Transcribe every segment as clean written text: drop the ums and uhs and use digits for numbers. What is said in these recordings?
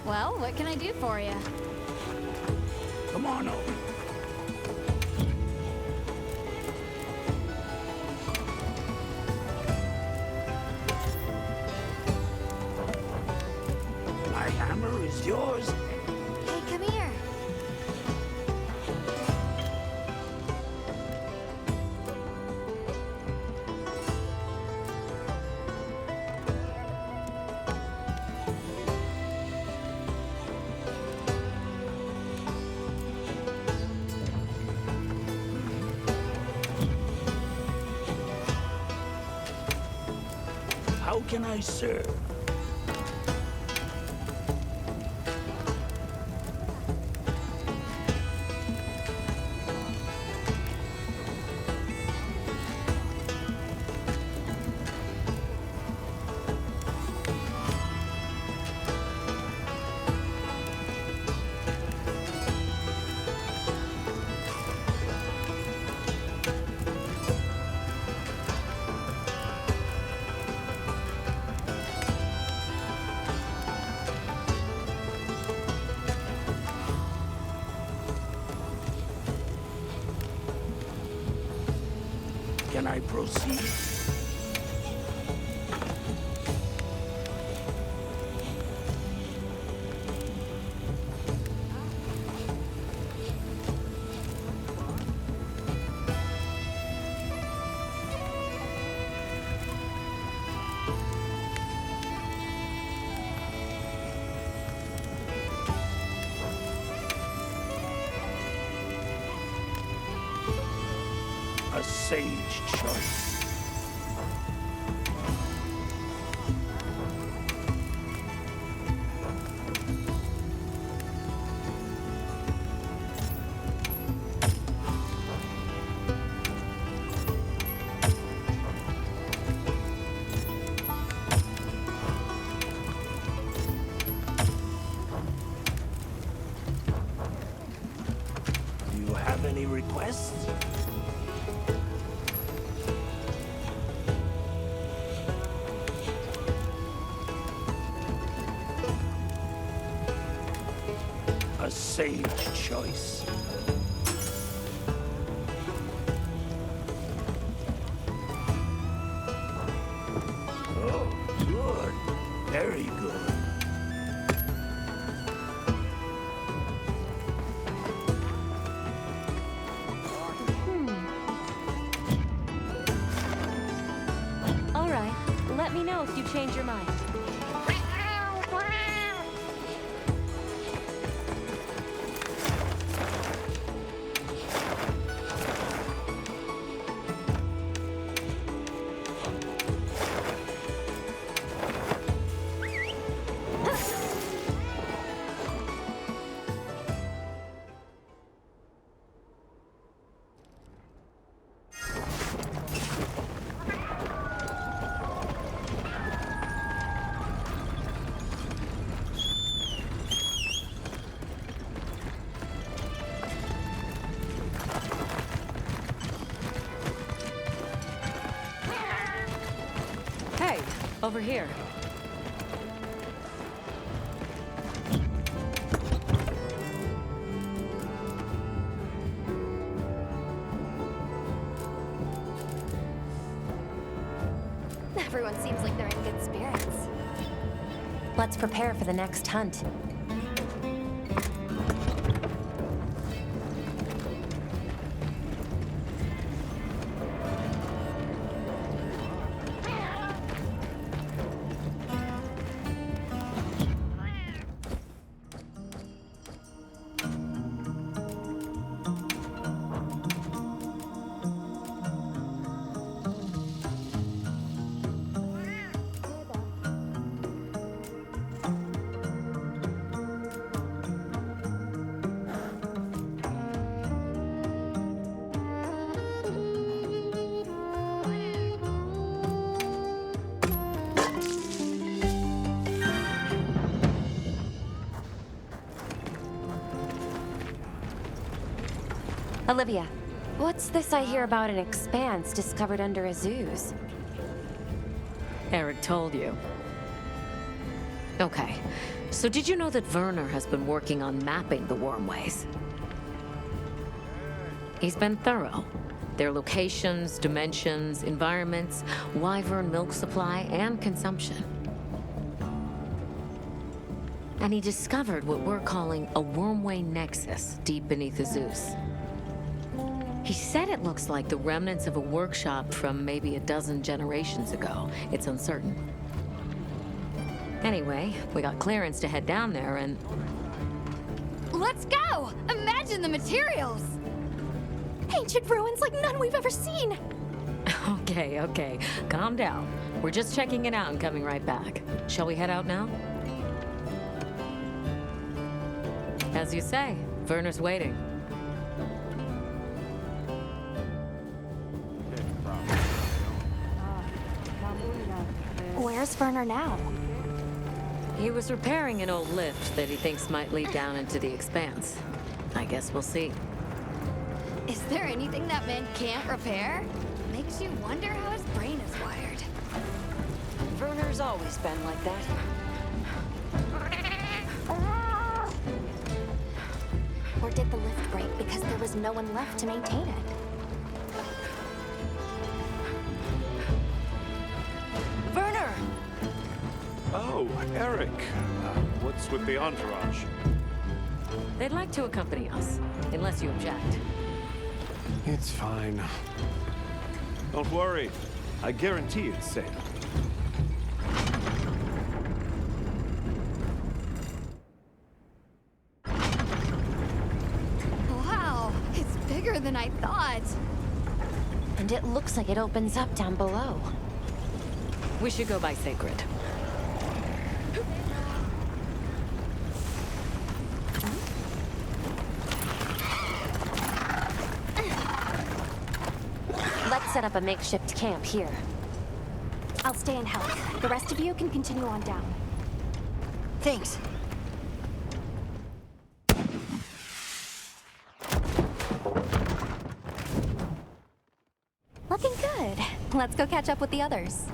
Well, what can I do for you? Come on over. My hammer is yours. Hey, come here. How can I serve? Can I proceed? A sage choice. Do you have any requests? A sage choice. Oh, good. Very good. All right. Let me know if you change your mind. Hey, over here. Everyone seems like they're in good spirits. Let's prepare for the next hunt. Olivia, what's this I hear about an expanse discovered under Azu's? Eric told you. Okay. So did you know that Werner has been working on mapping the wormways? He's been thorough. Their locations, dimensions, environments, wyvern milk supply, and consumption. And he discovered what we're calling a wormway nexus deep beneath the Zeus. He said it looks like the remnants of a workshop from maybe a dozen generations ago. It's uncertain. Anyway, we got clearance to head down there and... Let's go! Imagine the materials! Ancient ruins like none we've ever seen! Okay. Calm down. We're just checking it out and coming right back. Shall we head out now? As you say, Werner's waiting. Where's Werner now? He was repairing an old lift that he thinks might lead down into the expanse. I guess we'll see. Is there anything that man can't repair? Makes you wonder how his brain is wired. Werner's always been like that. Or did the lift break because there was no one left to maintain it? Werner! Oh, Eric. What's with the entourage? They'd like to accompany us, unless you object. It's fine. Don't worry. I guarantee it's safe. Wow, it's bigger than I thought. And it looks like it opens up down below. We should go by Sacred. Let's set up a makeshift camp here. I'll stay and help. The rest of you can continue on down. Thanks. Looking good. Let's go catch up with the others.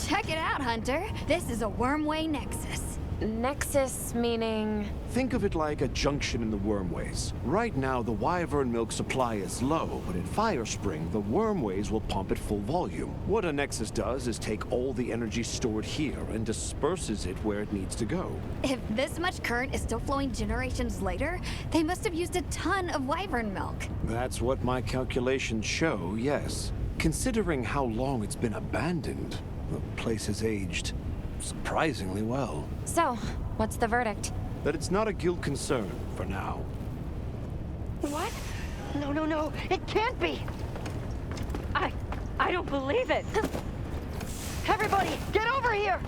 Check it out, Hunter. This is a wormway nexus. Nexus meaning... Think of it like a junction in the wormways. Right now, the wyvern milk supply is low, but in Firespring, the wormways will pump at full volume. What a nexus does is take all the energy stored here and disperses it where it needs to go. If this much current is still flowing generations later, they must have used a ton of wyvern milk. That's what my calculations show, yes. Considering how long it's been abandoned, the place has aged surprisingly well. So, what's the verdict? That it's not a guild concern for now. What? No. It can't be! I don't believe it! Everybody, get over here!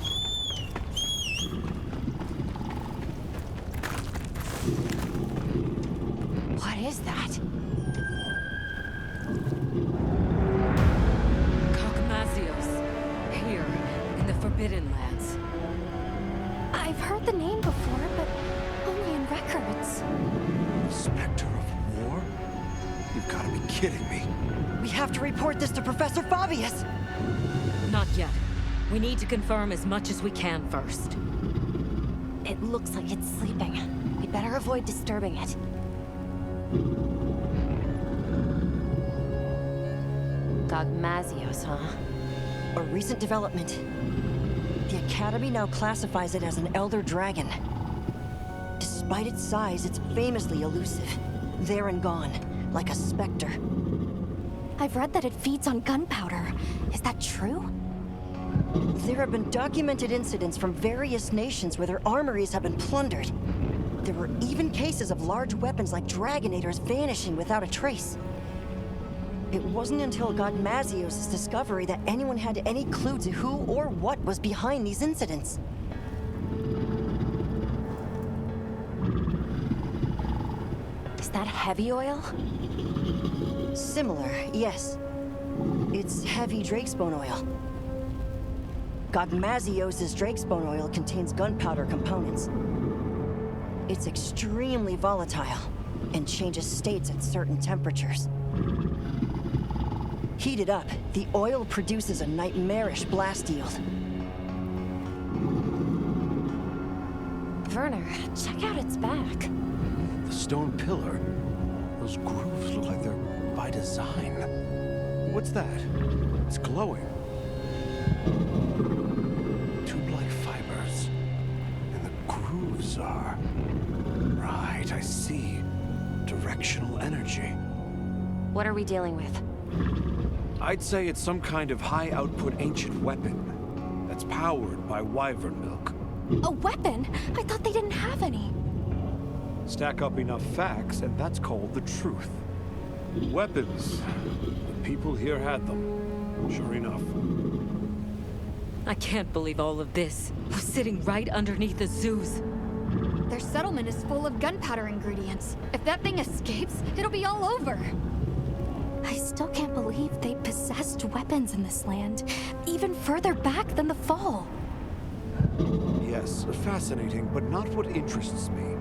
What is that? Gogmazios. Here, in the Forbidden Lands. I've heard the name before, but only in records. Spectre of war? You've got to be kidding me. We have to report this to Professor Fabius! Not yet. We need to confirm as much as we can first. It looks like it's sleeping. We'd better avoid disturbing it. Gogmazios, huh? A recent development. The Academy now classifies it as an Elder Dragon. Despite its size, it's famously elusive. There and gone, like a specter. I've read that it feeds on gunpowder. Is that true? There have been documented incidents from various nations where their armories have been plundered. There were even cases of large weapons like Dragonators vanishing without a trace. It wasn't until Gogmazios' discovery that anyone had any clue to who or what was behind these incidents. Is that heavy oil? Similar, yes. It's heavy drakesbone oil. Gogmazios' drakesbone oil contains gunpowder components. It's extremely volatile and changes states at certain temperatures. Heated up, the oil produces a nightmarish blast yield. Werner, check out its back. The stone pillar. Those grooves look like they're by design. What's that? It's glowing. Tube-like fibers. And the grooves are... Right, I see. Directional energy. What are we dealing with? I'd say it's some kind of high-output ancient weapon that's powered by wyvern milk. A weapon? I thought they didn't have any. Stack up enough facts, and that's called the truth. Weapons. The people here had them. Sure enough. I can't believe all of this was sitting right underneath the Zeus. Their settlement is full of gunpowder ingredients. If that thing escapes, it'll be all over. I still can't believe they possessed weapons in this land, even further back than the Fall. Yes, fascinating, but not what interests me.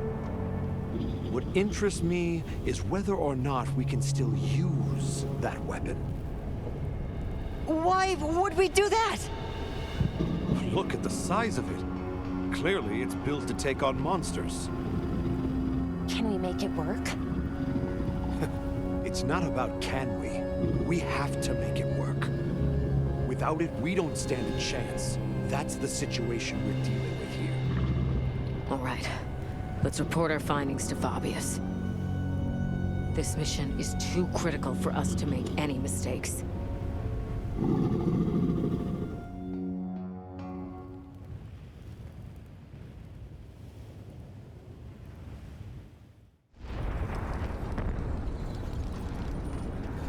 What interests me is whether or not we can still use that weapon. Why would we do that? Look at the size of it. Clearly, it's built to take on monsters. Can we make it work? It's not about can we. We have to make it work. Without it, we don't stand a chance. That's the situation we're dealing with here. All right, let's report our findings to Fabius. This mission is too critical for us to make any mistakes.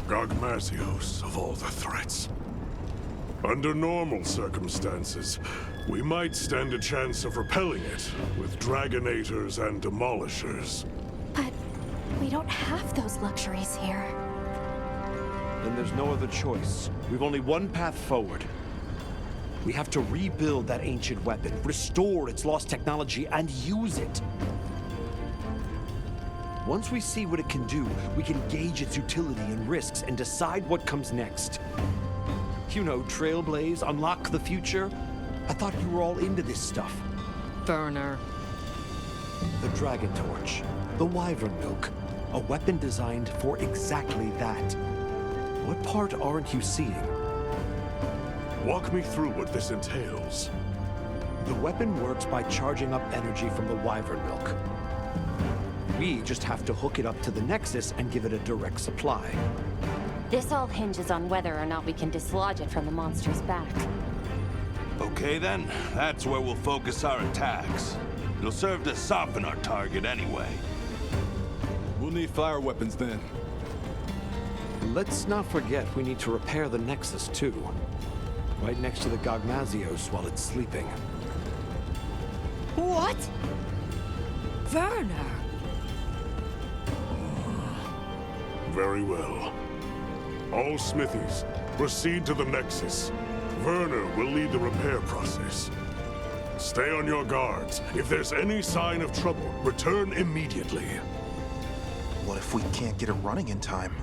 Gogmazios, of all the threats. Under normal circumstances, we might stand a chance of repelling it with Dragonators and Demolishers. But we don't have those luxuries here. Then there's no other choice. We've only one path forward. We have to rebuild that ancient weapon, restore its lost technology, and use it. Once we see what it can do, we can gauge its utility and risks and decide what comes next. You know, trailblaze, unlock the future. I thought you were all into this stuff. Burner. The Dragon Torch, the Wyvern Milk, a weapon designed for exactly that. What part aren't you seeing? Walk me through what this entails. The weapon works by charging up energy from the Wyvern Milk. We just have to hook it up to the Nexus and give it a direct supply. This all hinges on whether or not we can dislodge it from the monster's back. Okay then, that's where we'll focus our attacks. It'll serve to soften our target anyway. We'll need fire weapons then. Let's not forget we need to repair the Nexus too. Right next to the Gogmazios while it's sleeping. What? Werner! Very well. All smithies, proceed to the Nexus. Werner will lead the repair process. Stay on your guards. If there's any sign of trouble, return immediately. What if we can't get it running in time?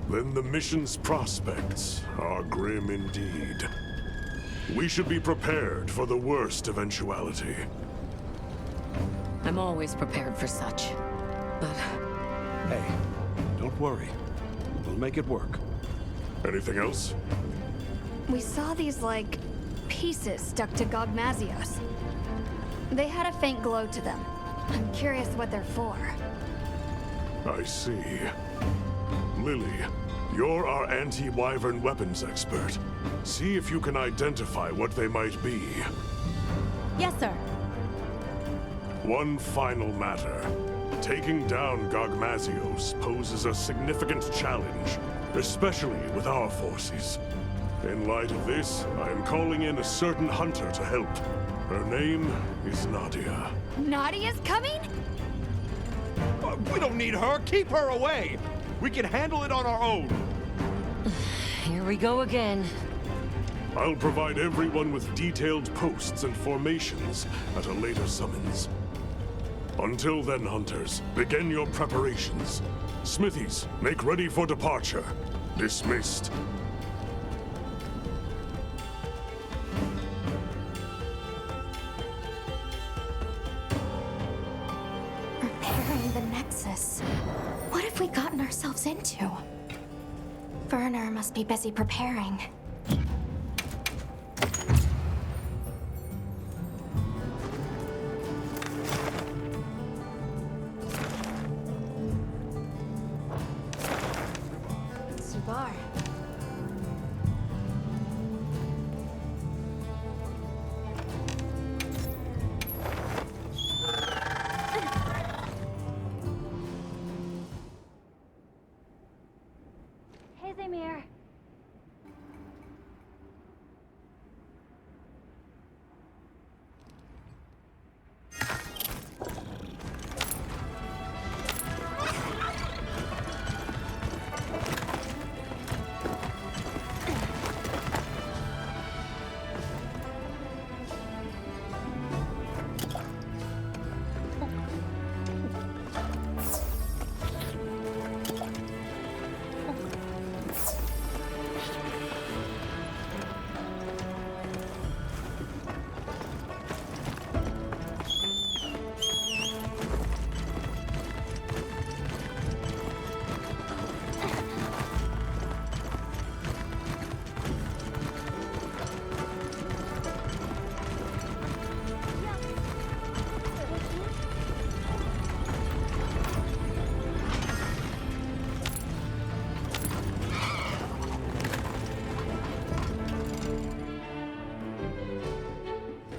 Then the mission's prospects are grim indeed. We should be prepared for the worst eventuality. I'm always prepared for such. But Hey, don't worry. We'll make it work. Anything else? We saw these, like, pieces stuck to Gogmazios. They had a faint glow to them. I'm curious what they're for. I see. Lily, you're our anti-wyvern weapons expert. See if you can identify what they might be. Yes, sir. One final matter. Taking down Gogmazios poses a significant challenge, especially with our forces. In light of this, I am calling in a certain hunter to help. Her name is Nadia. Nadia's coming? We don't need her. Keep her away. We can handle it on our own. Here we go again. I'll provide everyone with detailed posts and formations at a later summons. Until then, hunters, begin your preparations. Smithies, make ready for departure. Dismissed. Repairing the Nexus. What have we gotten ourselves into? Werner must be busy preparing. Subar. Hey, Zamir.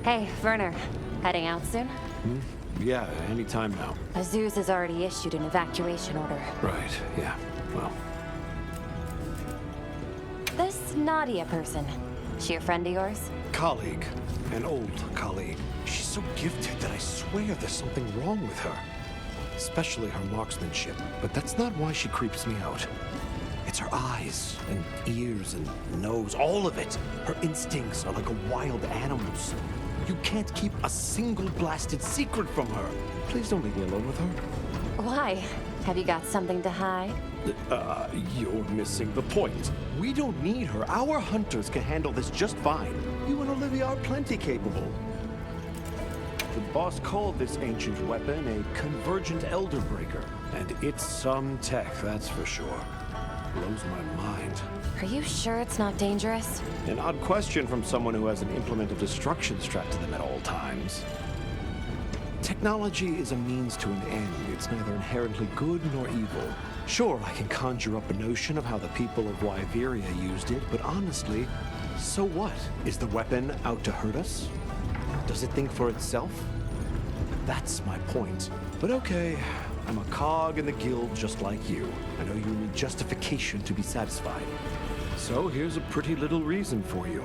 Hey, Werner. Heading out soon? Yeah, anytime now. Azuz has already issued an evacuation order. Right, yeah. Well, This Nadia person, she a friend of yours? colleague. An old colleague. She's so gifted that I swear there's something wrong with her. Especially her marksmanship. But that's not why she creeps me out. It's her eyes, and ears, and nose, all of it. Her instincts are like a wild animal's. You can't keep a single blasted secret from her. Please don't leave me alone with her. Why? Have you got something to hide? You're missing the point. We don't need her. Our hunters can handle this just fine. You and Olivia are plenty capable. The boss called this ancient weapon a convergent elder breaker. And it's some tech, that's for sure. Blows my mind. Are you sure it's not dangerous? An odd question from someone who has an implement of destruction strapped to them at all times. Technology is a means to an end. It's neither inherently good nor evil. Sure, I can conjure up a notion of how the people of Wyveria used it, but honestly, so what? Is the weapon out to hurt us? Does it think for itself? That's my point. But okay, I'm a cog in the guild just like you. I know you need justification to be satisfied. So here's a pretty little reason for you.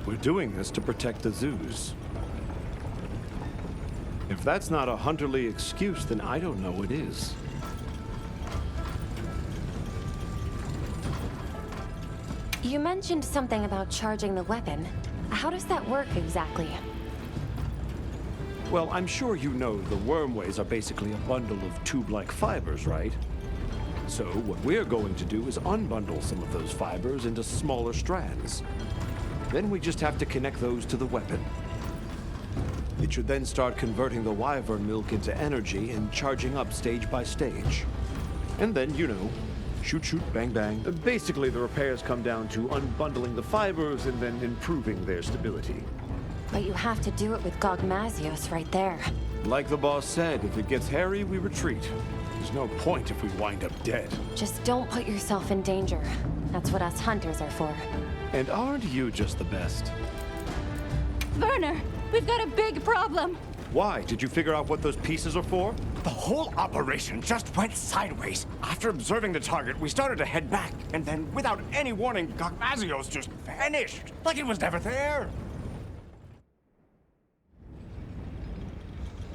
We're doing this to protect the zoos. If that's not a hunterly excuse, then I don't know what is. You mentioned something about charging the weapon. How does that work exactly? Well, I'm sure you know the wormways are basically a bundle of tube-like fibers, right? So what we're going to do is unbundle some of those fibers into smaller strands. Then we just have to connect those to the weapon. It should then start converting the wyvern milk into energy and charging up stage by stage. And then, you know, shoot, shoot, bang, bang. Basically, the repairs come down to unbundling the fibers and then improving their stability. But you have to do it with Gogmazios right there. Like the boss said, if it gets hairy, we retreat. There's no point if we wind up dead. Just don't put yourself in danger. That's what us hunters are for. And aren't you just the best? Werner, we've got a big problem. Why? Did you figure out what those pieces are for? The whole operation just went sideways. After observing the target, we started to head back, and then, without any warning, Gogmazios just vanished, like it was never there.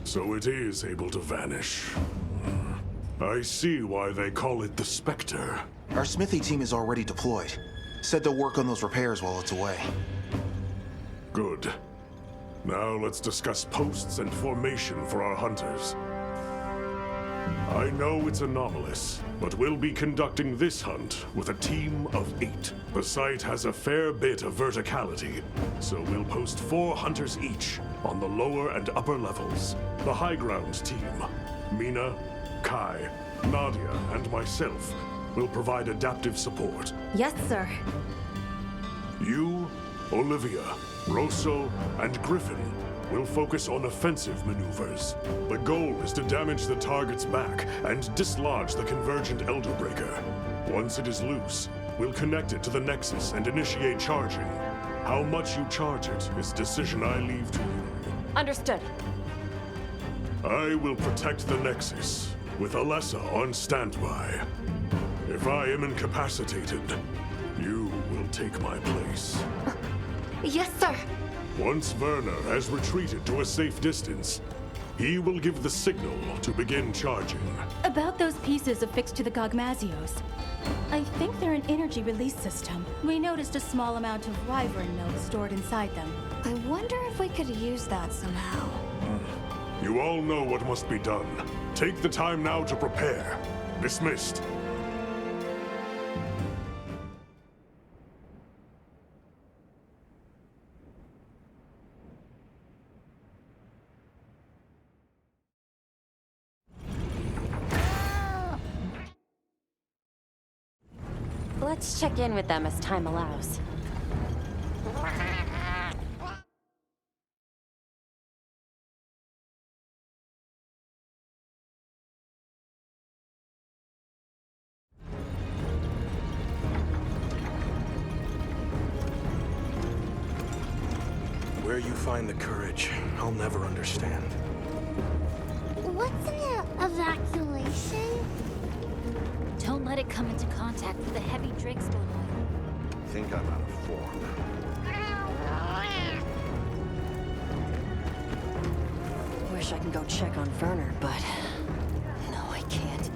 So it is able to vanish. I see why they call it the Spectre. Our smithy team is already deployed. Said they'll work on those repairs while it's away. Good. Now let's discuss posts and formation for our hunters. I know it's anomalous, but we'll be conducting this hunt with a team of 8. The site has a fair bit of verticality, so we'll post 4 hunters each on the lower and upper levels. The high ground team, Mina, Kai, Nadia, and myself, will provide adaptive support. Yes, sir. You, Olivia, Rosso, and Griffin will focus on offensive maneuvers. The goal is to damage the target's back and dislodge the convergent Elder Breaker. Once it is loose, we'll connect it to the Nexus and initiate charging. How much you charge it is a decision I leave to you. Understood. I will protect the Nexus, with Alessa on standby. If I am incapacitated, you will take my place. Yes, sir. Once Werner has retreated to a safe distance, he will give the signal to begin charging. About those pieces affixed to the Gogmazios. I think they're an energy release system. We noticed a small amount of wyvern milk stored inside them. I wonder if we could use that somehow. You all know what must be done. Take the time now to prepare. Dismissed. Let's check in with them as time allows. Where you find the courage, I'll never understand. What's an evacuation? Don't let it come into contact with the heavy Drakespoon oil. I think I'm out of form. Wish I can go check on Werner, but no, I can't.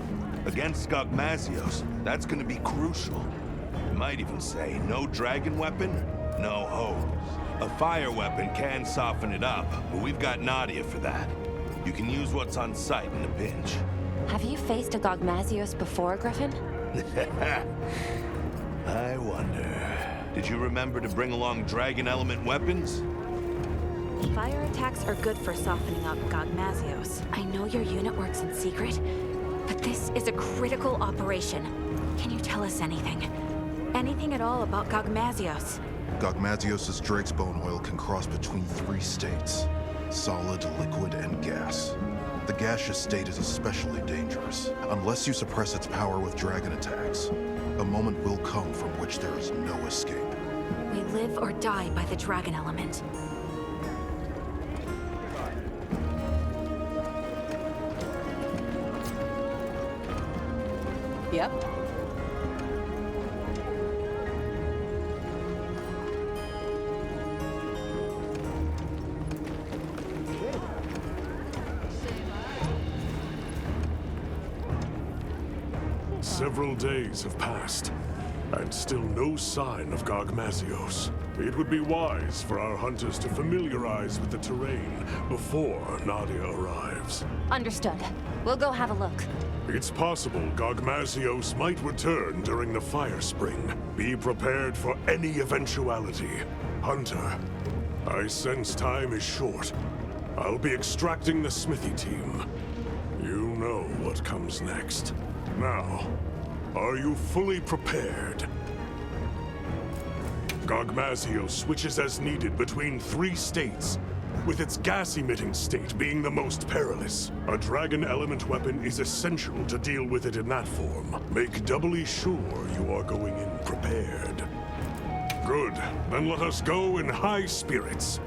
Against Gogmazios, that's gonna be crucial. You might even say, no dragon weapon, no hose. A fire weapon can soften it up, but we've got Nadia for that. You can use what's on site in a pinch. Have you faced a Gogmazios before, Griffin? I wonder. Did you remember to bring along dragon element weapons? Fire attacks are good for softening up Gogmazios. I know your unit works in secret, but this is a critical operation. Can you tell us anything? Anything at all about Gogmazios? Gogmazios' Drakesbone oil can cross between 3 states: solid, liquid, and gas. The gaseous state is especially dangerous. Unless you suppress its power with dragon attacks, a moment will come from which there is no escape. We live or die by the dragon element. Yep. Several days have passed, and still no sign of Gogmazios. It would be wise for our hunters to familiarize with the terrain before Nadia arrives. Understood. We'll go have a look. It's possible Gogmazios might return during the fire spring. Be prepared for any eventuality. Hunter, I sense time is short. I'll be extracting the smithy team. You know what comes next. Now, are you fully prepared? Gogmazios switches as needed between 3 states, with its gas-emitting state being the most perilous. A dragon element weapon is essential to deal with it in that form. Make doubly sure you are going in prepared. Good. Then let us go in high spirits.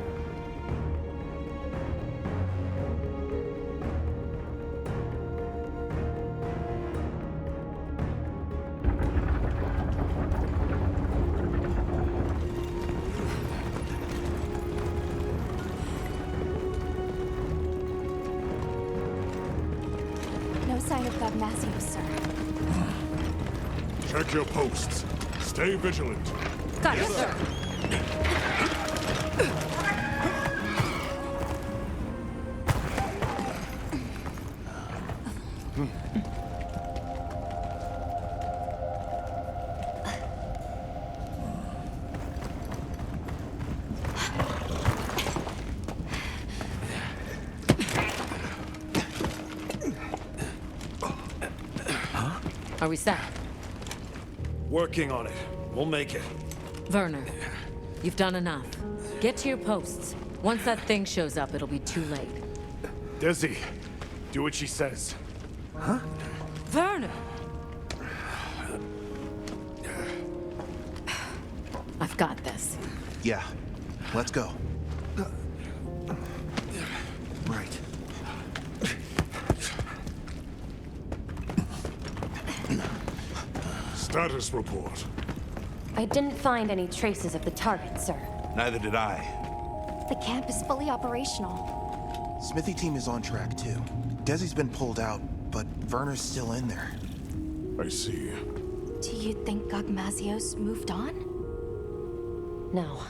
No sign of Gogmazios, sir. Check your posts. Stay vigilant. Got it, sir. Are we set? Working on it. We'll make it. Werner, you've done enough. Get to your posts. Once that thing shows up, it'll be too late. Desi, do what she says. Huh? Werner! I've got this. Yeah. Let's go. Right. Status report. I didn't find any traces of the target, sir. Neither did I. The camp is fully operational. Smithy team is on track, too. Desi's been pulled out, but Werner's still in there. I see. Do you think Gogmazios moved on? No.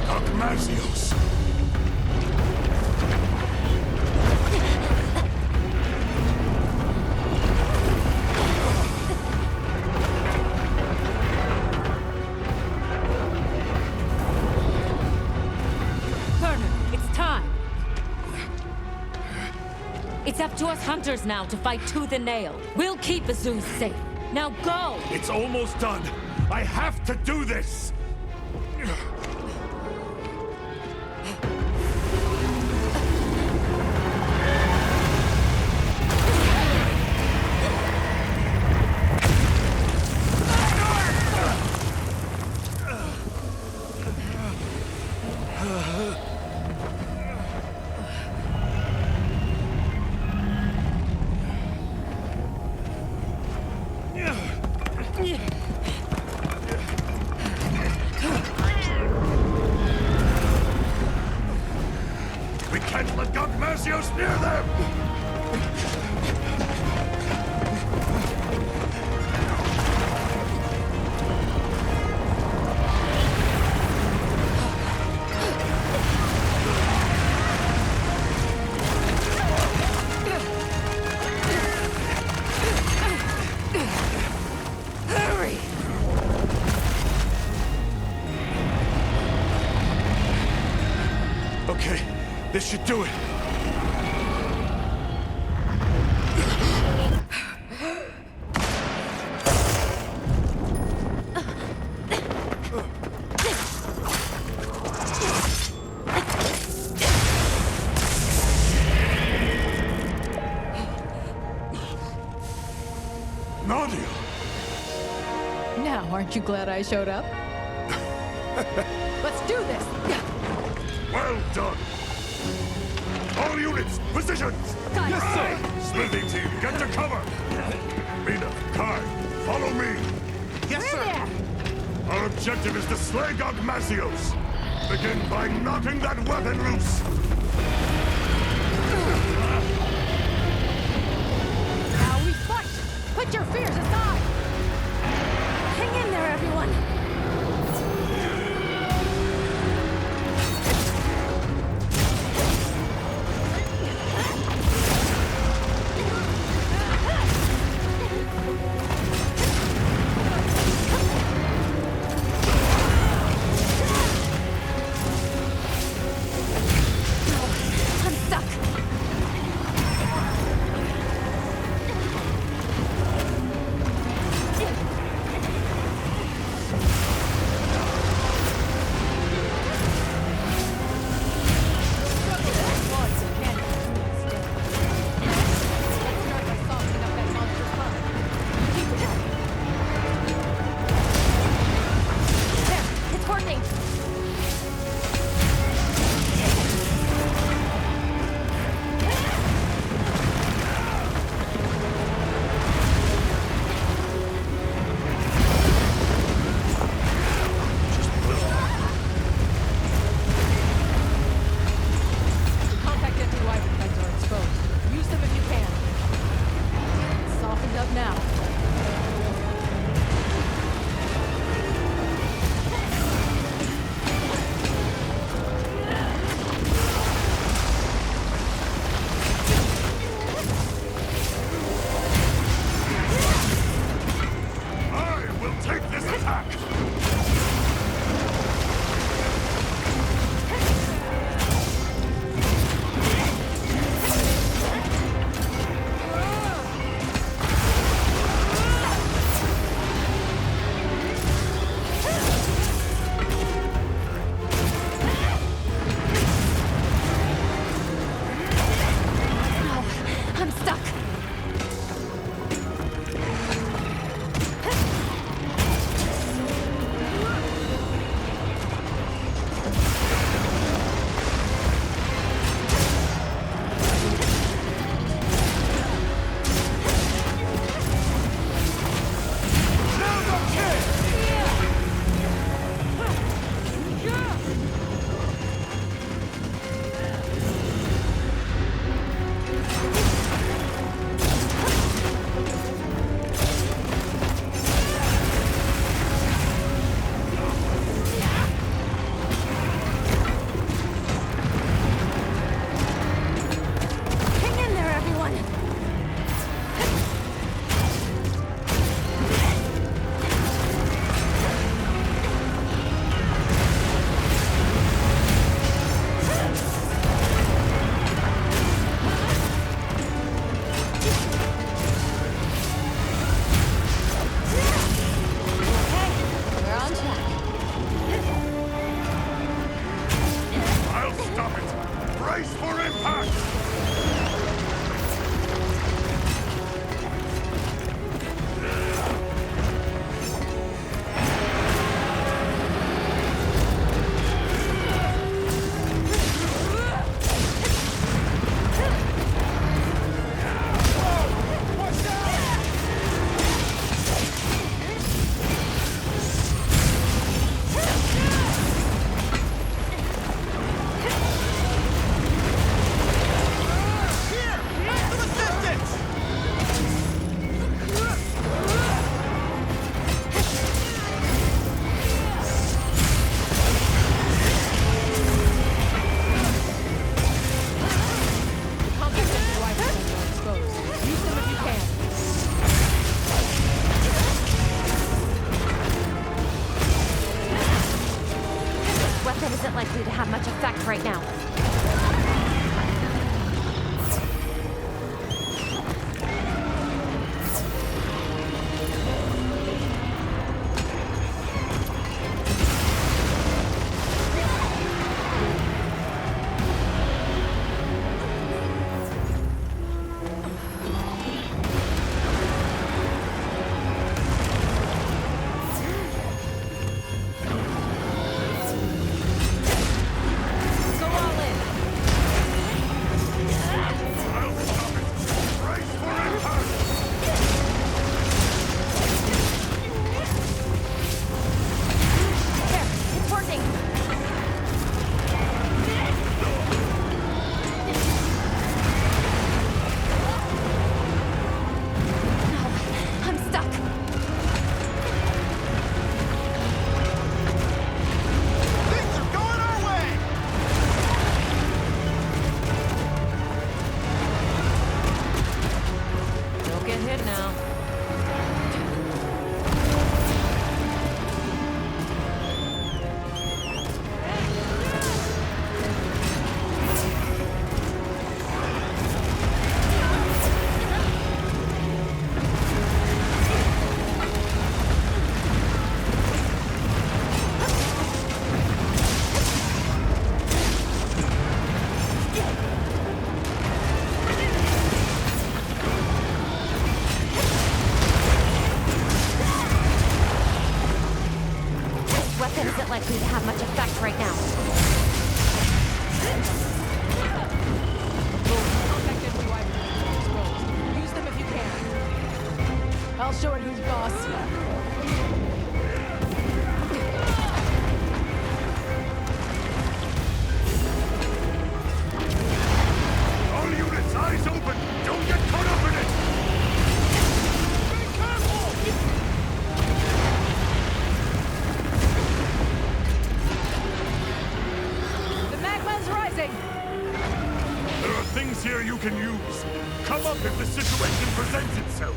Gogmazios! Werner, it's time! It's up to us hunters now to fight tooth and nail. We'll keep Azuz safe. Now go! It's almost done. I have to do this! We can't let Gogmazios near them! Hurry! Okay, this should do it. Nadia! Now, aren't you glad I showed up? Let's do this! Well done! All units, positions! Yes, sir! Smithy team, get to cover! Mina, Kai, follow me! Yes, sir! Our objective is to slay Gogmazios! Begin by knocking that weapon loose! Now we fight! Put your fears aside! Hang in there, everyone! isn't likely to have much effect right now. Likely to have much effect right now. Use them if you can. I'll show it who's boss. All units, eyes open! Don't get caught up in it! Be careful! There are things here you can use. Come up if the situation presents itself.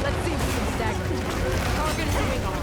Let's see who can stagger. Target moving on.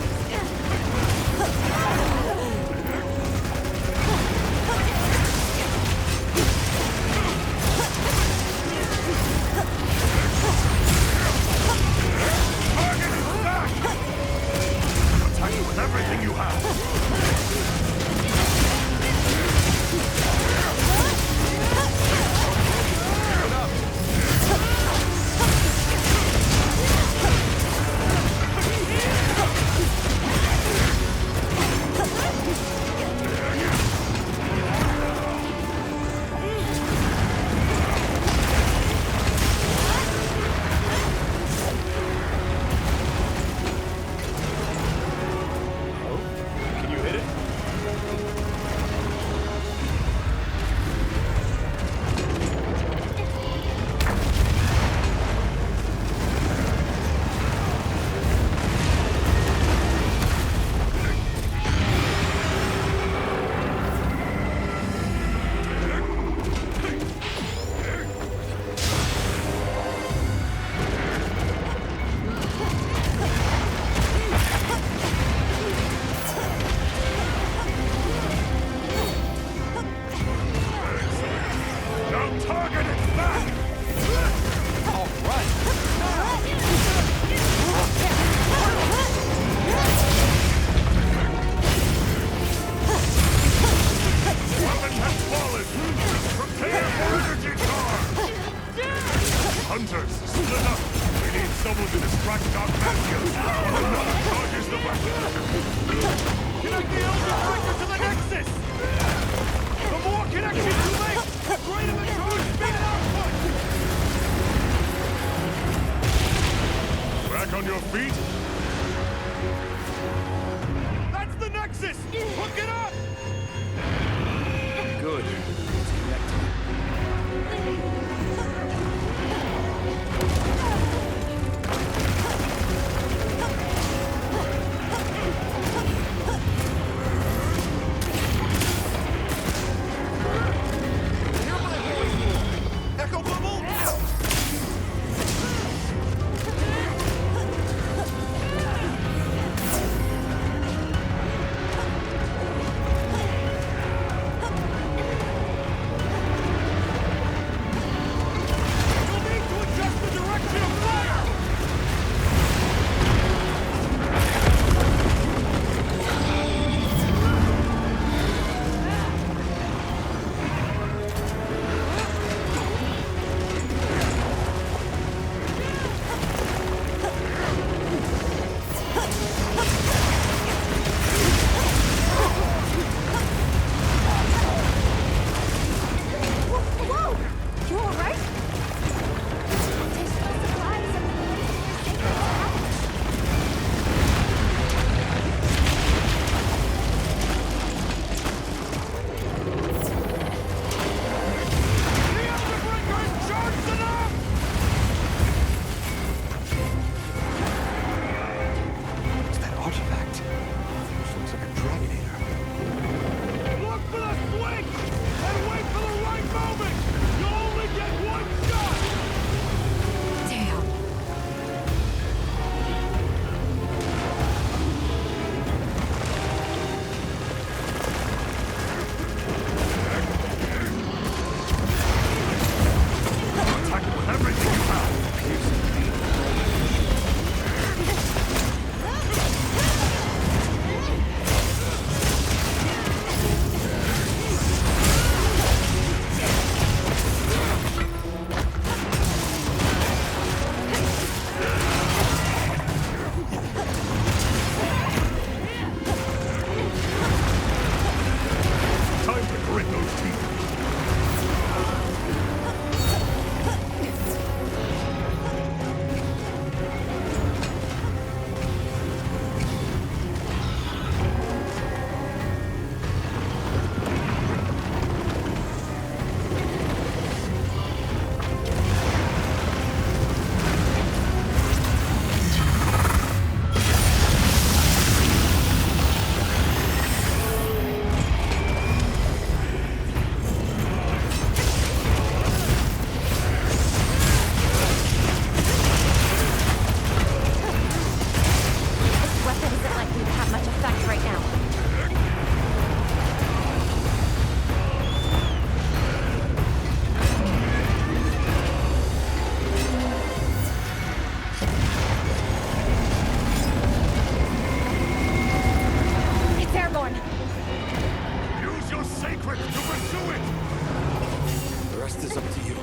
rest is up to you.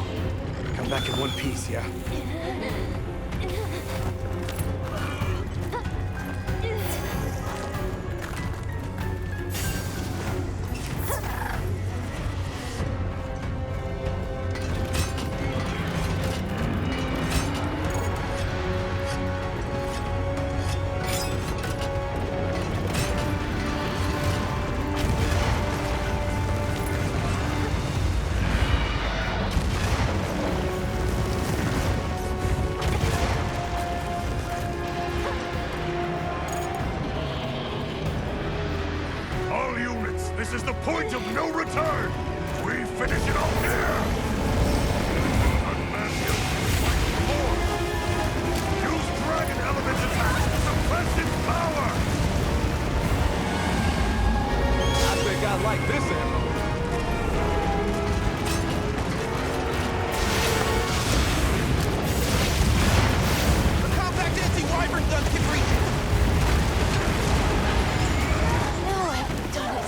Come back in one piece, yeah? All units, this is the point of no return! We finish it off here! Gogmazios is fighting more! Use dragon element attacks to suppress its power! I think I like this ammo. The compact anti-wyvern gun can reach it! No, I haven't done it.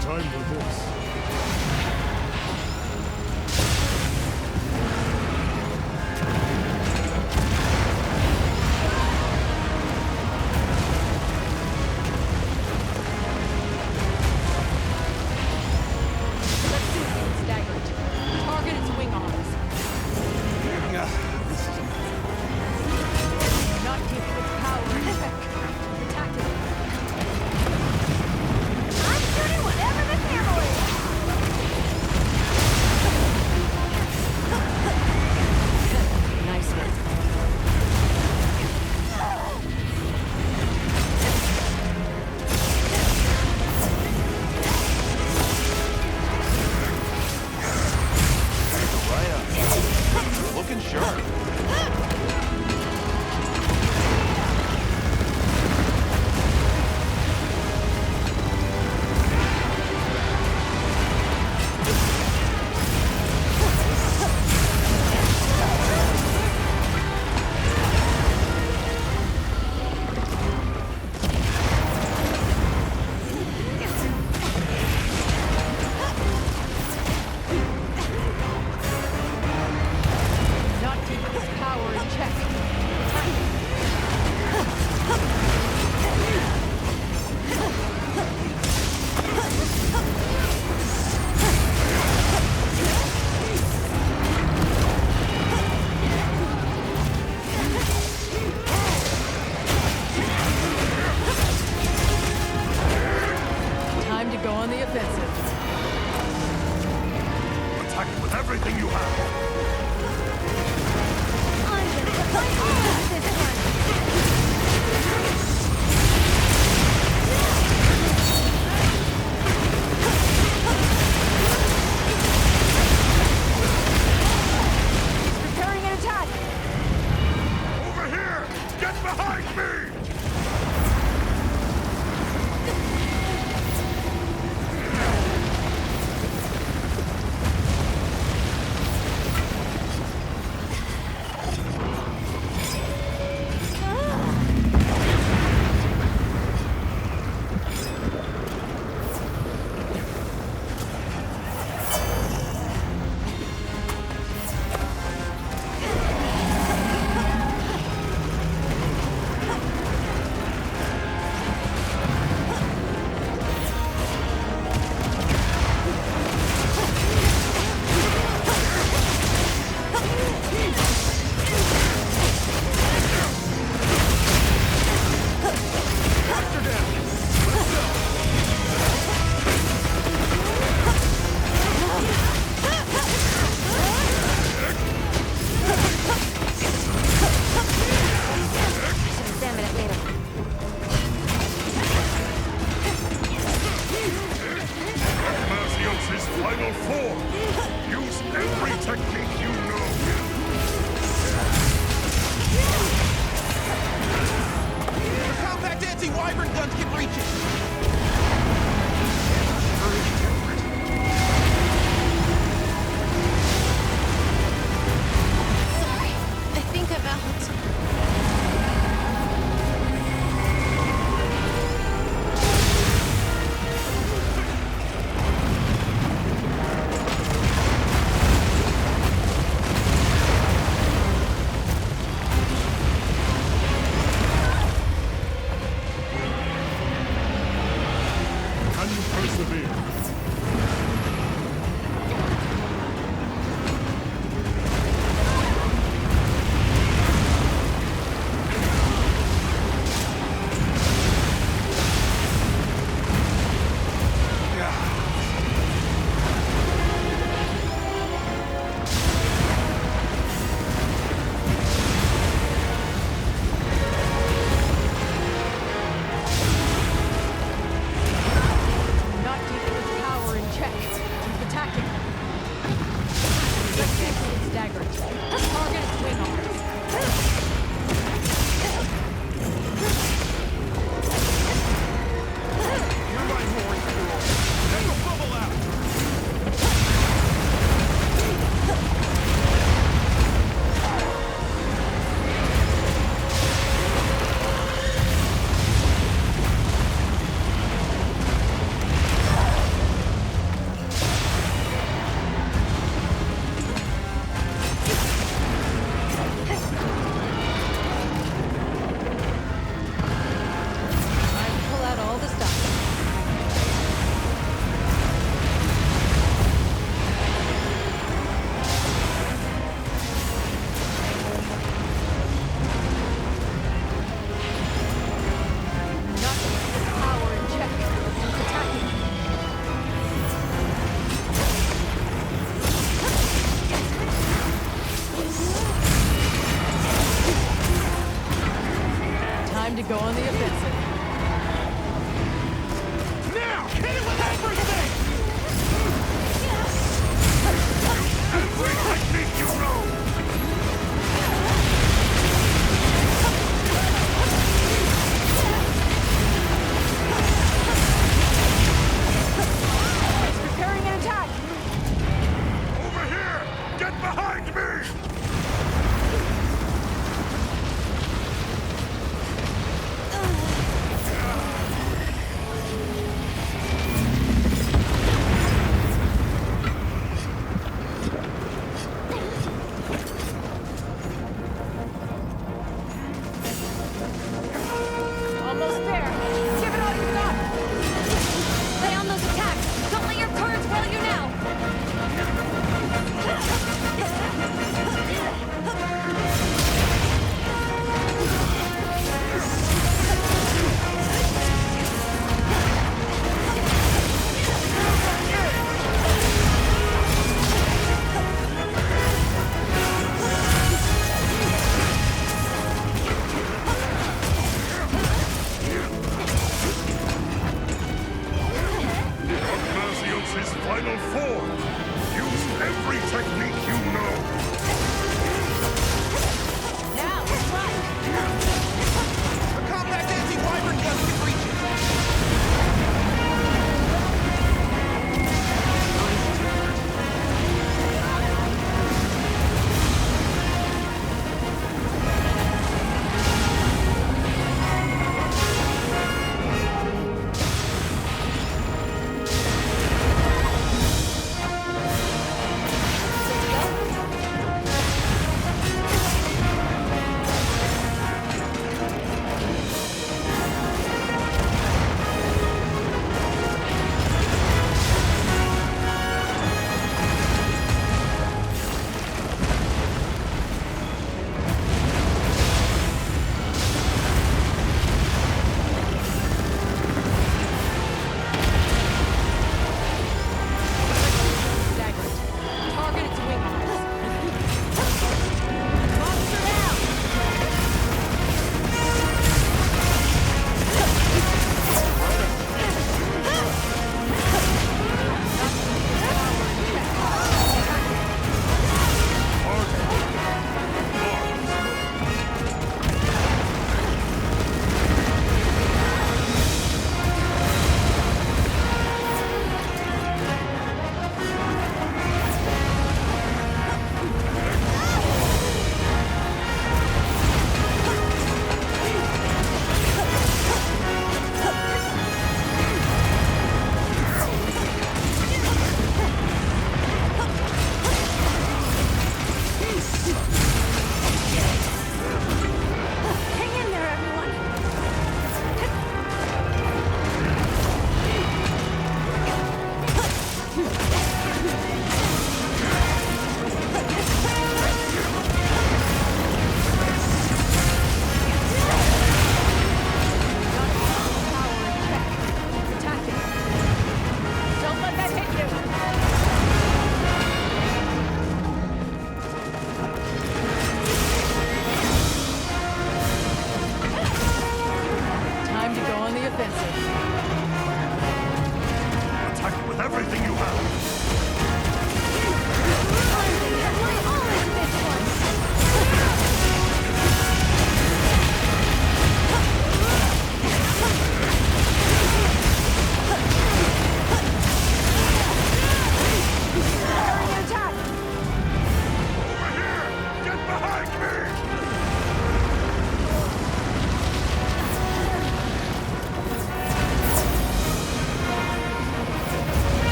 Time for this. Let's see if it's staggered. Target its wing arms. Not giving its power a check. Attack it. I'm shooting whatever this ammo is. Nice one. Right up. Looking sharp. Not giving its power a check. Time to go on the offensive. Attack it with everything you have! I'm gonna put my all into this one. Preparing an attack. Over here! Get behind me! wyvern guns can reach it! Sorry, I think I'm out. Can you persevere? Not keeping its power in check. Keep attacking. Let's get it staggered. Target its wing arms. You're my roaring pool. Take a bubble out! Time to pull out all the stuff. Not keeping its power in check. Keep attacking. Time to go on the offensive. Now! Hit it with everything! Everything you know! Preparing an attack! Over here! Get behind me!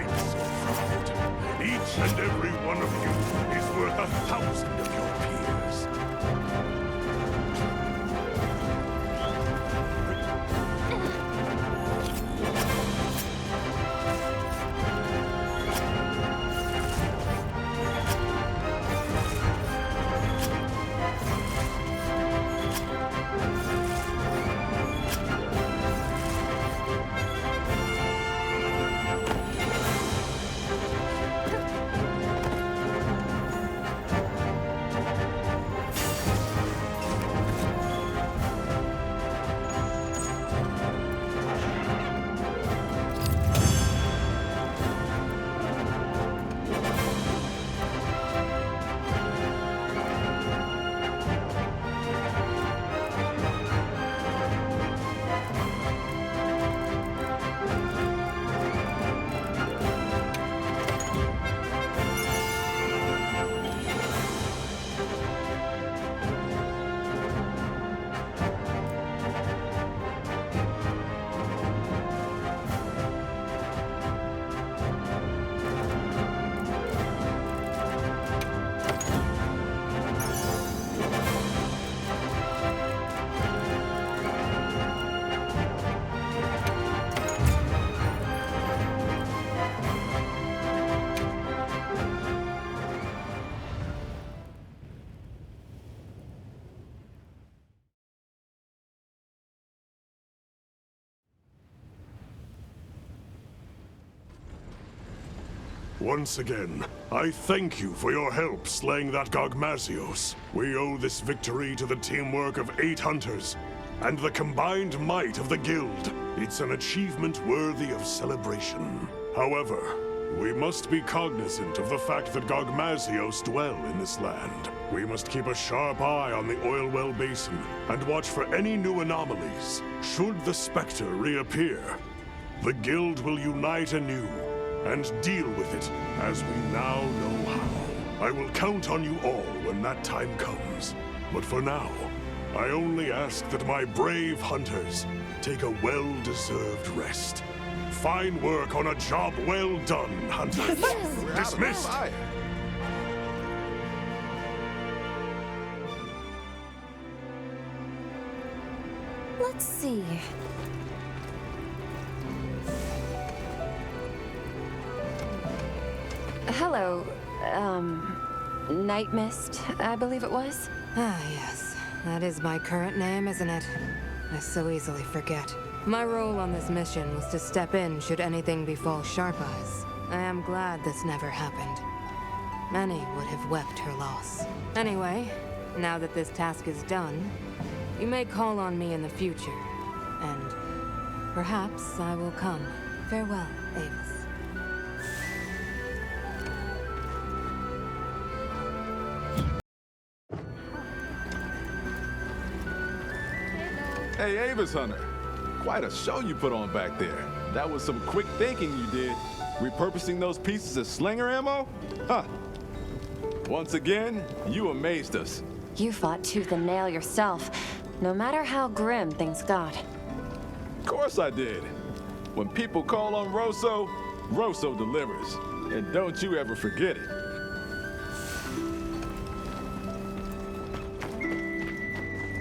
I'm so proud. Each and every one of you is worth 1,000 of your peers. Once again, I thank you for your help slaying that Gogmazios. We owe this victory to the teamwork of 8 hunters and the combined might of the guild. It's an achievement worthy of celebration. However, we must be cognizant of the fact that Gogmazios dwell in this land. We must keep a sharp eye on the oil well basin and watch for any new anomalies. Should the Spectre reappear, the guild will unite anew and deal with it as we now know how. I will count on you all when that time comes. But for now, I only ask that my brave hunters take a well-deserved rest. Fine work on a job well done, hunters. Dismissed. Let's see. Hello, Night Mist, I believe it was? Ah, yes. That is my current name, isn't it? I so easily forget. My role on this mission was to step in should anything befall Sharp Eyes. I am glad this never happened. Many would have wept her loss. Anyway, now that this task is done, you may call on me in the future, and perhaps I will come. Farewell, Avis. Hey, Avis Hunter. Quite a show you put on back there. That was some quick thinking you did. Repurposing those pieces as slinger ammo? Huh. Once again, you amazed us. You fought tooth and nail yourself, no matter how grim things got. Of course I did. When people call on Rosso, Rosso delivers. And don't you ever forget it.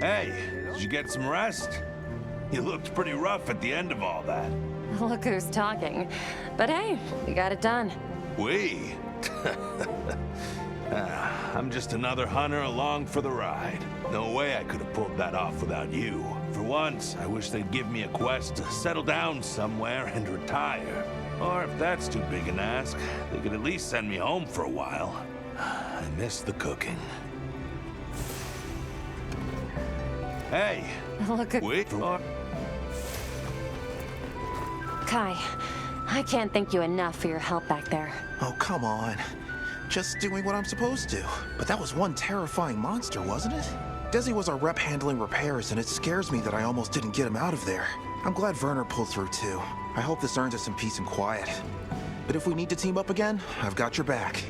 Hey, did you get some rest? You looked pretty rough at the end of all that. Look who's talking. But hey, we got it done. We? I'm just another hunter along for the ride. No way I could have pulled that off without you. For once, I wish they'd give me a quest to settle down somewhere and retire. Or if that's too big an ask, they could at least send me home for a while. I miss the cooking. Hey! Look at... Wait for... Kai, I can't thank you enough for your help back there. Oh, come on. Just doing what I'm supposed to. But that was one terrifying monster, wasn't it? Desi was our rep handling repairs, and it scares me that I almost didn't get him out of there. I'm glad Werner pulled through, too. I hope this earns us some peace and quiet. But if we need to team up again, I've got your back.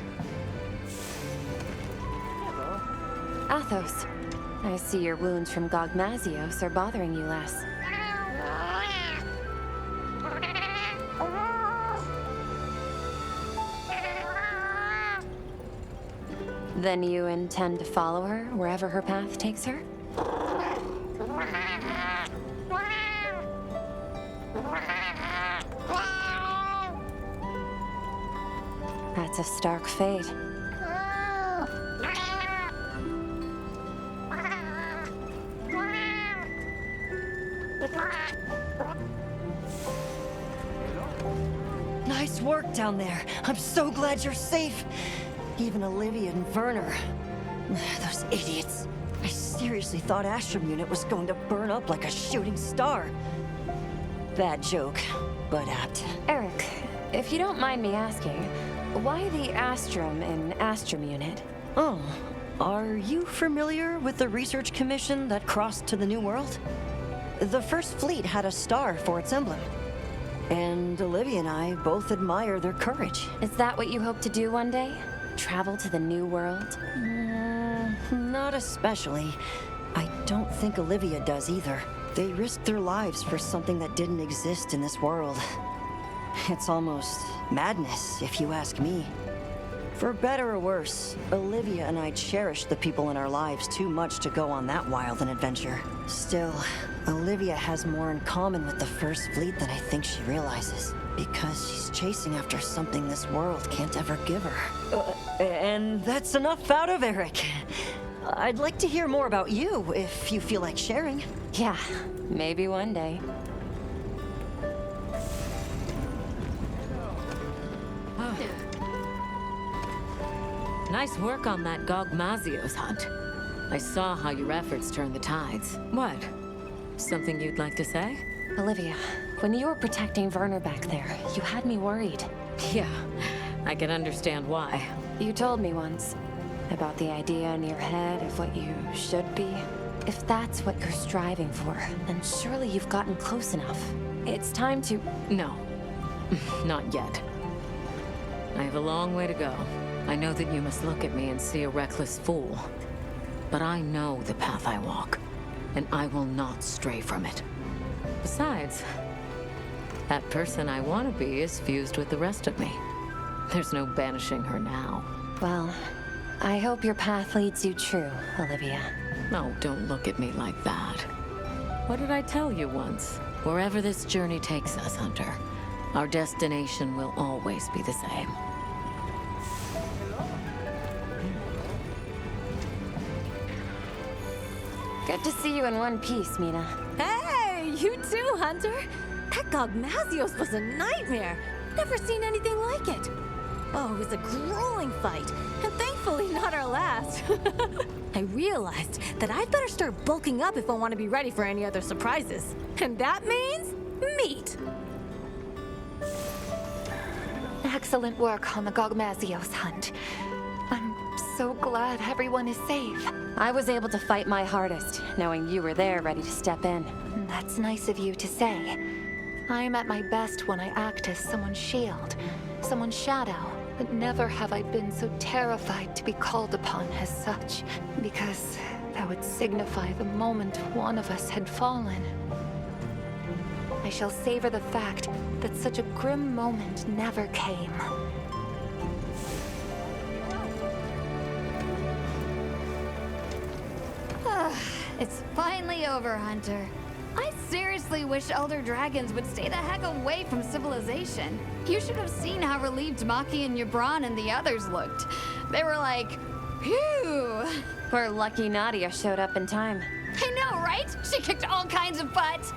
Athos, I see your wounds from Gogmazios are bothering you less. Then you intend to follow her wherever her path takes her? That's a stark fate. Nice work down there. I'm so glad you're safe. Even Olivia and Werner. Those idiots. I seriously thought Astrum Unit was going to burn up like a shooting star. Bad joke, but apt. Eric, if you don't mind me asking, why the Astrum in Astrum Unit? Oh, are you familiar with the research commission that crossed to the New World? The first fleet had a star for its emblem. And Olivia and I both admire their courage. Is that what you hope to do one day? Travel to the New World? Not especially. I don't think Olivia does either. They risked their lives for something that didn't exist in this world. It's almost madness, if you ask me. For better or worse, Olivia and I cherish the people in our lives too much to go on that wild an adventure. Still, Olivia has more in common with the First Fleet than I think she realizes. Because she's chasing after something this world can't ever give her. And that's enough out of Eric. I'd like to hear more about you, if you feel like sharing. Yeah, maybe one day. Nice work on that Gogmazios hunt. I saw how your efforts turned the tides. What? Something you'd like to say? Olivia, when you were protecting Werner back there, you had me worried. Yeah, I can understand why. You told me once about the idea in your head of what you should be. If that's what you're striving for, then surely you've gotten close enough. It's time to... No, not yet. I have a long way to go. I know that you must look at me and see a reckless fool. But I know the path I walk, and I will not stray from it. Besides, that person I want to be is fused with the rest of me. There's no banishing her now. Well, I hope your path leads you true, Olivia. No, don't look at me like that. What did I tell you once? Wherever this journey takes us, Hunter, our destination will always be the same. Good to see you in one piece, Mina. Hey, you too, Hunter. That Gogmazios was a nightmare. Never seen anything like it. Oh, it was a grueling fight, and thankfully not our last. I realized that I'd better start bulking up if I want to be ready for any other surprises. And that means meat. Excellent work on the Gogmazios hunt. I'm so glad everyone is safe. I was able to fight my hardest, knowing you were there ready to step in. That's nice of you to say. I'm at my best when I act as someone's shield, someone's shadow. But never have I been so terrified to be called upon as such, because that would signify the moment one of us had fallen. I shall savor the fact that such a grim moment never came. It's finally over, Hunter. I seriously wish Elder Dragons would stay the heck away from civilization. You should have seen how relieved Maki and Yabran and the others looked. They were like, phew. We're lucky Nadia showed up in time. I know, right? She kicked all kinds of butt.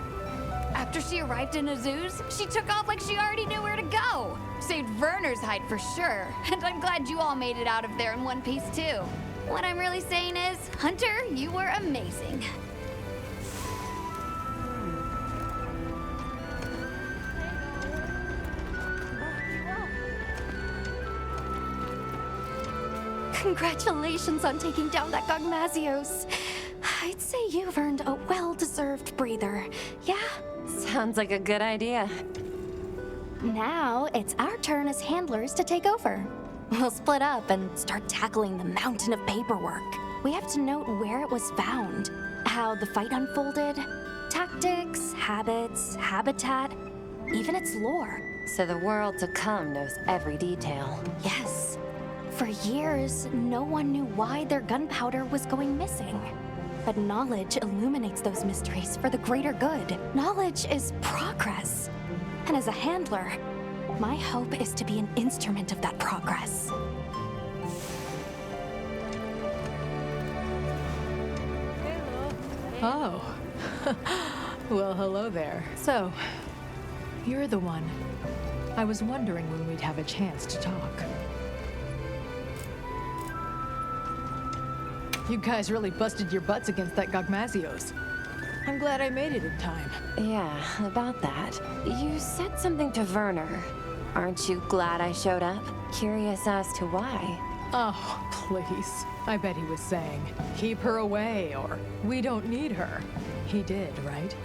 After she arrived in Azuz, she took off like she already knew where to go. Saved Werner's hide for sure. And I'm glad you all made it out of there in one piece too. What I'm really saying is, Hunter, you were amazing. Congratulations on taking down that Gogmazios. I'd say you've earned a well-deserved breather, yeah? Sounds like a good idea. Now, it's our turn as handlers to take over. We'll split up and start tackling the mountain of paperwork. We have to note where it was found, how the fight unfolded, tactics, habits, habitat, even its lore. So the world to come knows every detail. Yes. For years, no one knew why their gunpowder was going missing. But knowledge illuminates those mysteries for the greater good. Knowledge is progress. And as a handler, my hope is to be an instrument of that progress. Oh. Well, hello there. So, you're the one. I was wondering when we'd have a chance to talk. You guys really busted your butts against that Gogmazios. I'm glad I made it in time. Yeah, about that. You said something to Werner. Aren't you glad I showed up? Curious as to why. Oh, please. I bet he was saying, keep her away, or we don't need her. He did, right?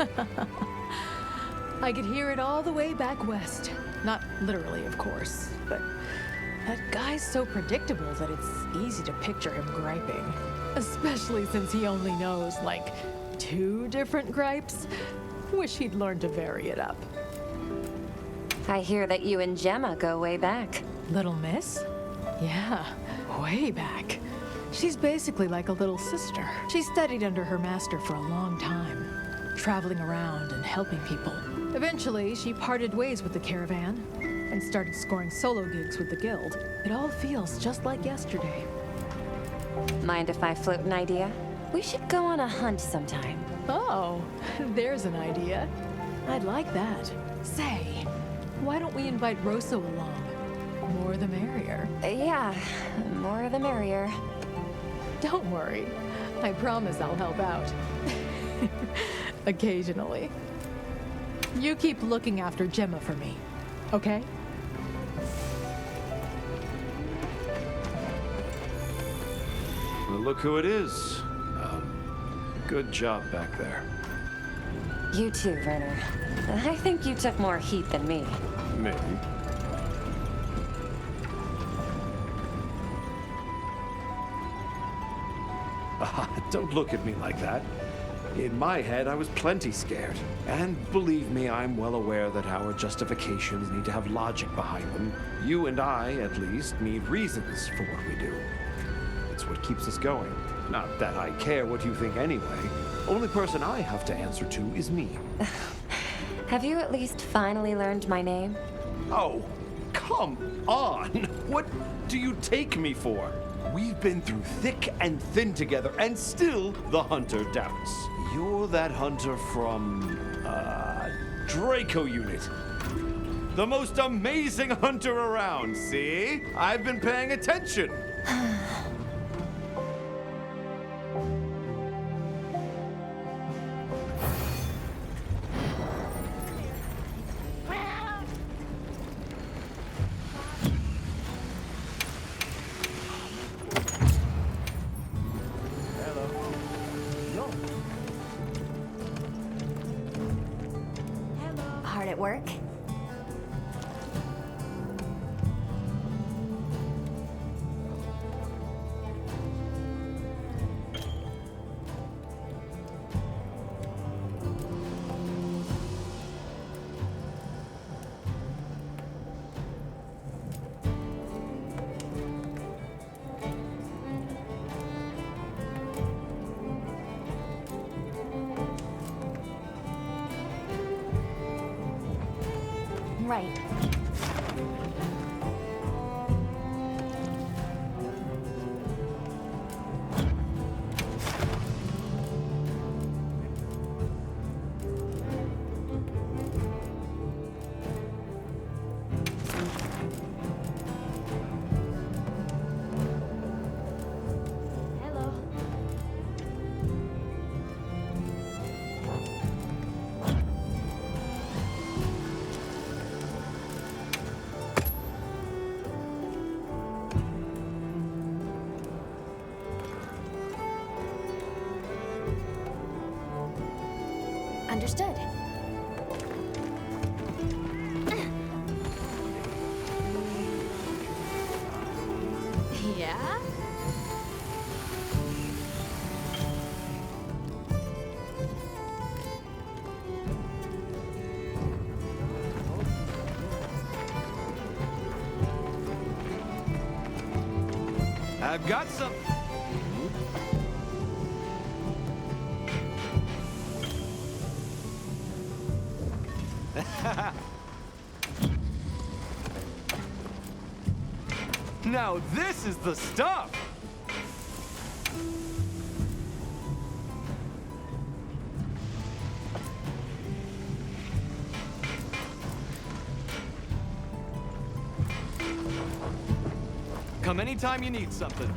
I could hear it all the way back west. Not literally, of course, but that guy's so predictable that it's easy to picture him griping. Especially since he only knows, like, 2 different gripes. Wish he'd learned to vary it up. I hear that you and Gemma go way back. Little Miss? Yeah, way back. She's basically like a little sister. She studied under her master for a long time, traveling around and helping people. Eventually, she parted ways with the caravan and started scoring solo gigs with the guild. It all feels just like yesterday. Mind if I float an idea? We should go on a hunt sometime. Oh, there's an idea. I'd like that. Say, why don't we invite Rosso along? More the merrier. Yeah, more the merrier. Don't worry. I promise I'll help out. Occasionally. You keep looking after Gemma for me, okay? Well, look who it is. Good job back there. You too, Werner. I think you took more heat than me. Maybe. Don't look at me like that. In my head, I was plenty scared. And believe me, I'm well aware that our justifications need to have logic behind them. You and I, at least, need reasons for what we do. It's what keeps us going. Not that I care what you think anyway. Only person I have to answer to is me. Have you at least finally learned my name? Oh, come on! What do you take me for? We've been through thick and thin together, and still the hunter doubts. You're that hunter from, Draco Unit. The most amazing hunter around, see? I've been paying attention. Hard at work? Right. Understood. Yeah? I've got some... Now this is the stuff! Come anytime you need something.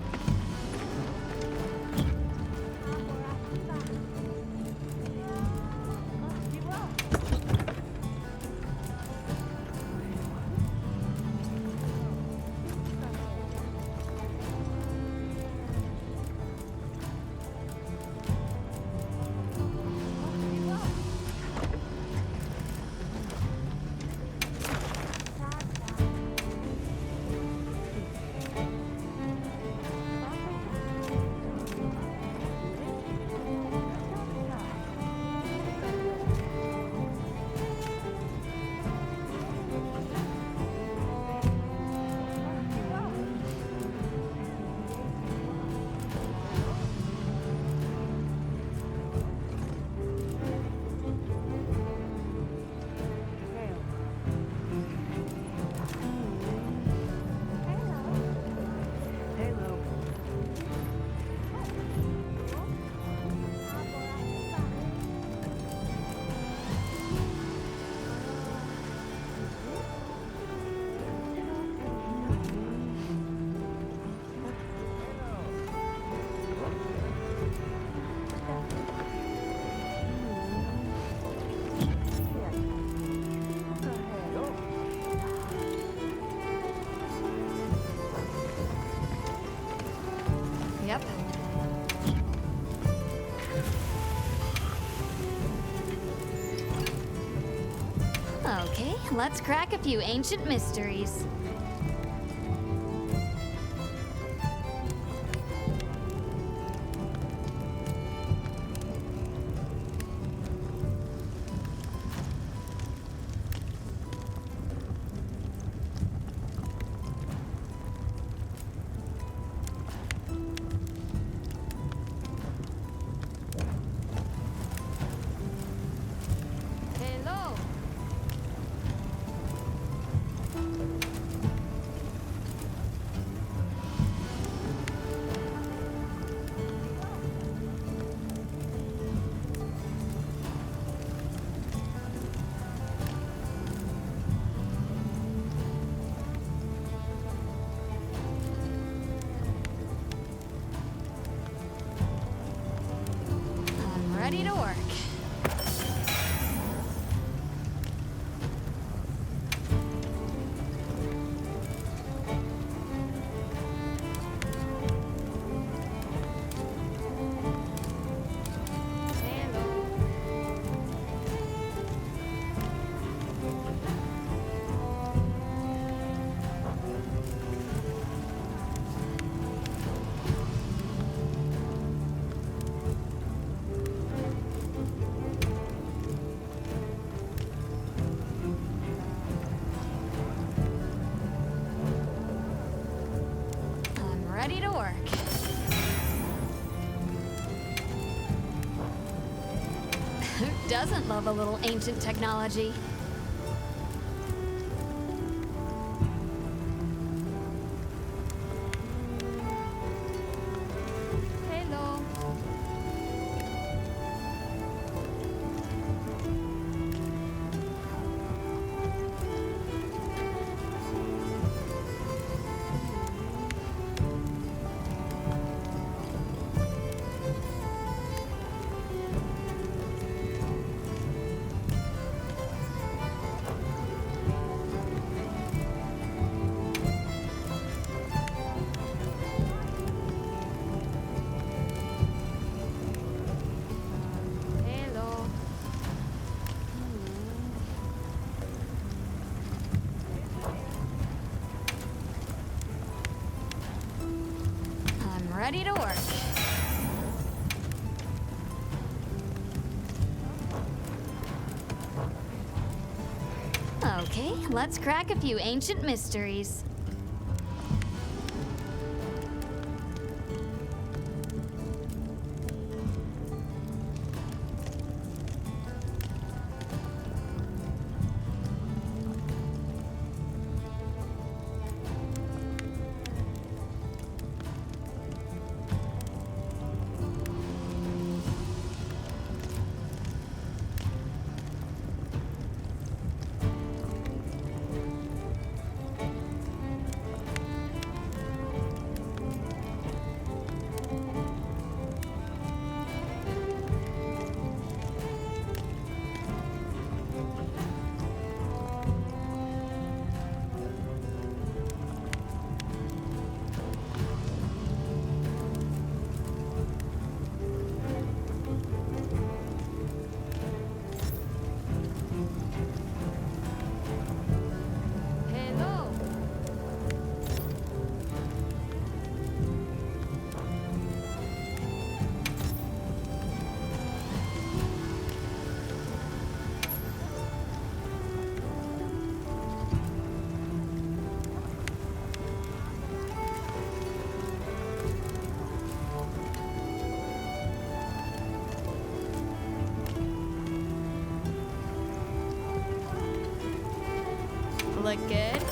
Yep. Okay, let's crack a few ancient mysteries. Hello. I'm ready to work. I'm ready to work. Who doesn't love a little ancient technology? Hello. Hello. I'm ready to work. Okay, let's crack a few ancient mysteries. Look good?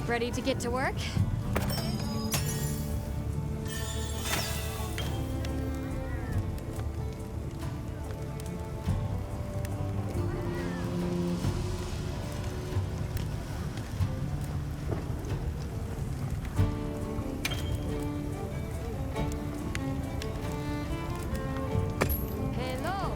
Ready to get to work? Hello.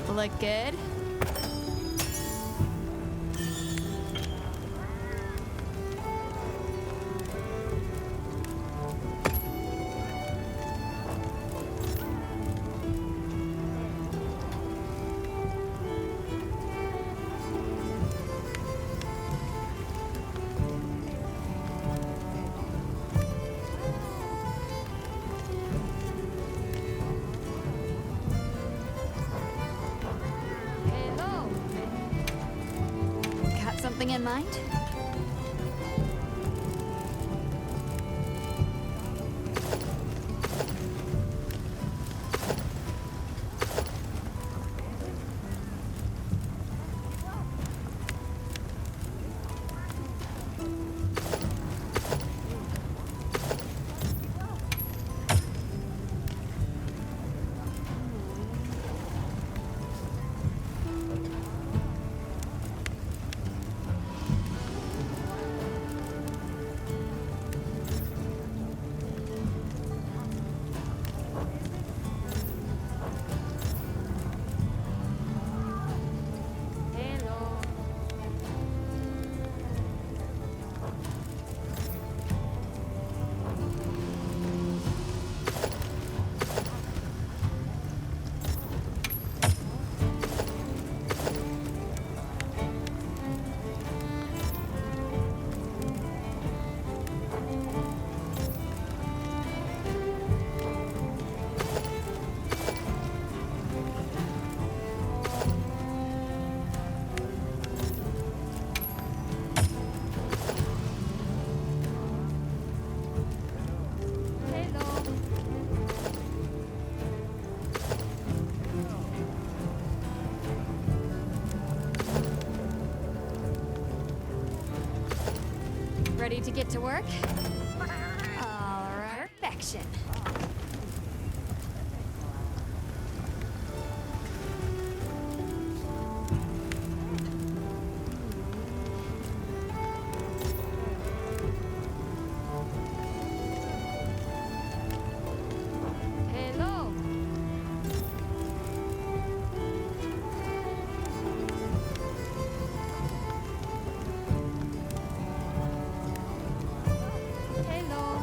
Look good? Something in mind? Ready to get to work? All right. Perfection. Hello. Hello.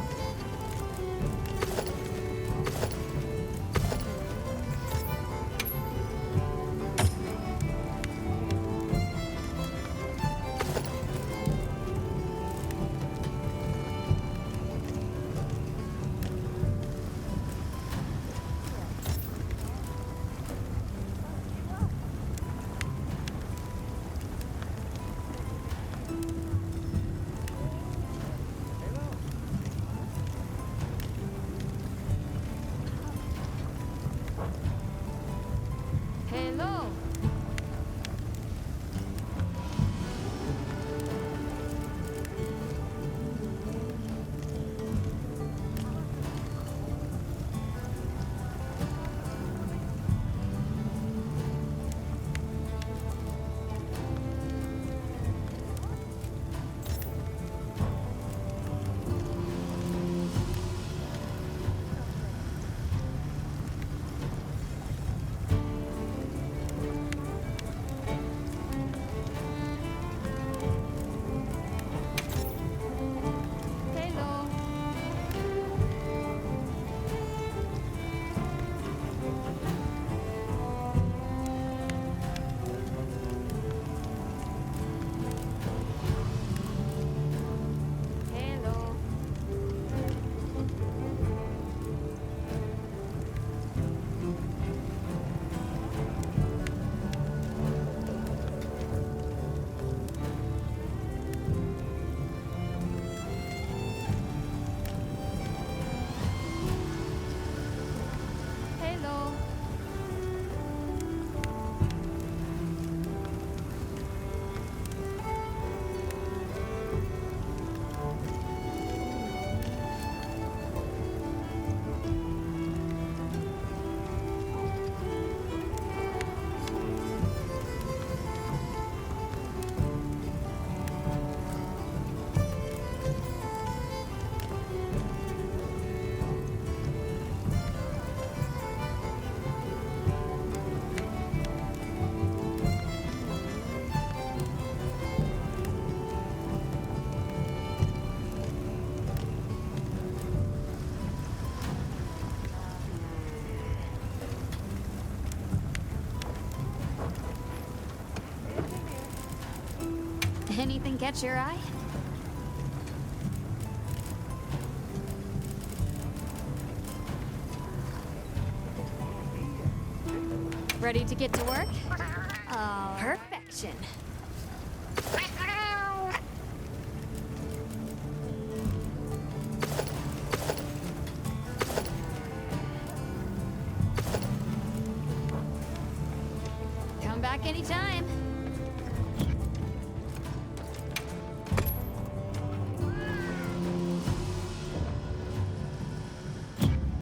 Anything catch your eye? Ready to get to work? Perfection.